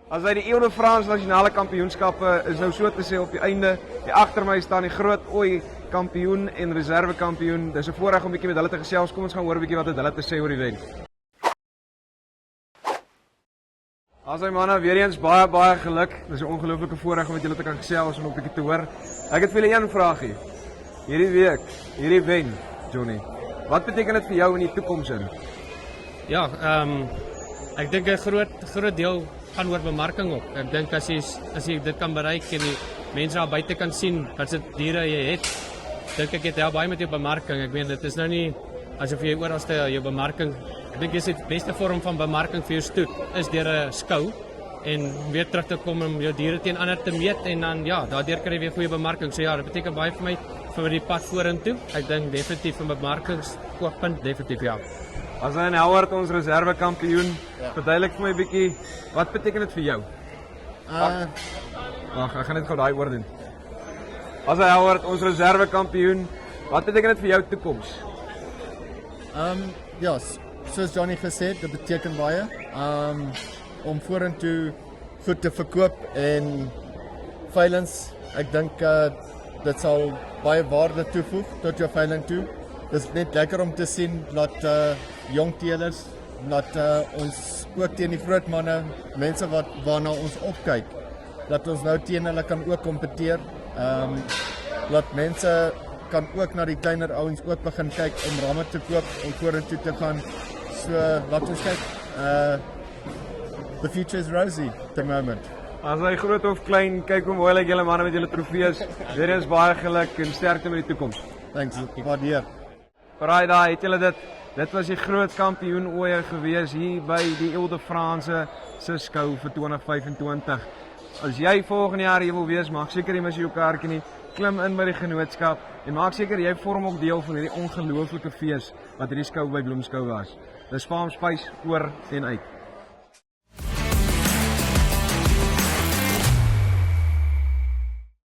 As hy die Ile de France nasionale kampioenskappe is nou so te sê op die einde. Hier agter my staan die groot ooi kampioen en reserve kampioen. Dis 'n voorreg om 'n bietjie met hulle te gesels. Kom ons gaan hoor 'n bietjie wat het hulle te sê oor die wen. As hy manne, weer eens baie geluk. Dis 'n ongelooflike voorreg om met julle te kan gesels en om 'n bietjie te hoor. Ek het vir julle een vraagie. Hierdie week, hierdie wen, Johnny. Wat beteken dit vir jou in die toekoms in? Ja, ek dink 'n groot deel gaan oor bemarking ook. Ek dink as jy dit kan bereik en die mense daar buite kan sien wat se diere jy het, dink ek het baie met jou bemarking. Ek meen dit is nou nie asof jy oralste jou bemarking. Ek dink dis die beste vorm van bemarking vir jou stoet is deur 'n skou en weer terug te kom om jou diere teen ander te meet en dan ja, daardeur kry jy weer goeie bemarking. So ja, dit beteken baie vir my vir die pad vorentoe. Ek dink definitief 'n bemarkingskooppunt definitief ja. As hy Howard ons reserve kampioen, verduidelik vir my 'n bietjie, wat beteken dit vir jou? Wag, ek gaan net gou daai oor doen. As hy Howard ons reserve kampioen, wat beteken dit vir jou toekoms? Ja, soos Johnny gesê het, dit beteken baie om vorentoe goed te verkoop en veilings. Ek dink dit sal baie waarde toevoeg tot jou veiling toe. Dit is net lekker om te sien dat jong teelers, dat ons ook teen die groot manne, mense waarna ons opkyk, dat ons nou teen hulle kan ook kompeteer. Dat mense kan ook na die kleiner ouens ook begin kyk om ramme te koop om vorentoe te gaan. So laat ons kyk. The future is rosy at the moment. As hy groot of klein, kyk hoe mooi lyk julle manne met julle trofees. Weer eens baie geluk en sterkte met die toekoms. Thanks, waardeer. Alraai daai, het julle dit. Dit was die groot kampioen ooie gewees hier by die Ile de France se skou vir 2025. As jy volgende jaar hier wil wees, maak seker jy mis jou kaartjie nie. Klim in by die genootskap en maak seker jy vorm ook deel van hierdie ongelooflike fees wat hierdie skou by Bloemskou was. Dis Farm Spice oor en uit.